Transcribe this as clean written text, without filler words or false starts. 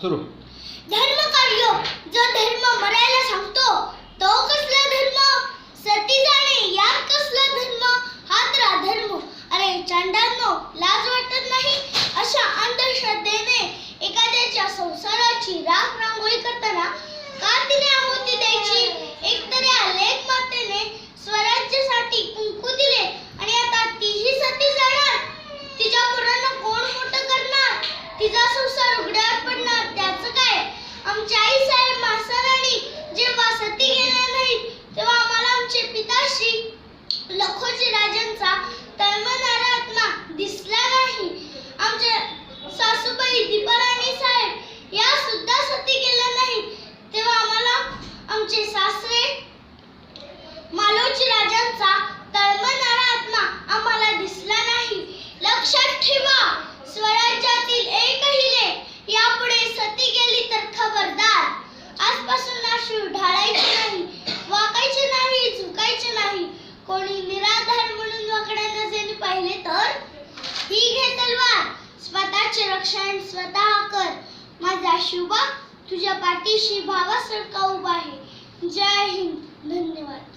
सुरू. धर्म कार्य जो धर्म मरायला सांगतो तो कसला धर्म? सती जाणे यात कसला धर्म? हा तर अधर्म. अरे चांडांनो, लाज वाटत नाही अशा अंधश्रद्धेने एखाद्याच्या संसाराची राख रांगोळी करताना? का तिने आहुती द्यायची? एकतरी लेक मातेने स्वराज्यासाठी कुंकू दिले आणि आता तीही सती जाणार. तिच्या मुलांना कोण मोठं करणार? तिचा संसार उघड्यावर पडणार. त्याचं काय? आमच्या आई साहेब मास्तरांनी जेव्हा सती गेल्या नाहीत तेव्हा आम्हाला आमचे पिताश्री लखोजी राजांचा तळमळणारा आत्मा दिसला नाही. आमच्या सासूबाई दीपाराणी साहेब या सुद्धा सती गेल्या नाहीत तेव्हा आम्हाला आमचे सासरे मालोजी राजांचा तळमळणारा आत्मा आम्हाला दिसला नाही. लक्षात ठेवा, स्वराज्यातील एकही लेक यापुढे सती गेली तर खबरदार. आजपासून अश्रू ढाळायचे नाही, वाकायचे नाही, झुकायचे नाही. कोणी निराधार म्हणून वाकड्या नजरेने पाहिले तर ही घे तलवार, स्वतःचे रक्षण स्वतः कर. माझा शुभा तुझ्या पाठीशी भावासारखा उभा आहे. जय हिंद. धन्यवाद.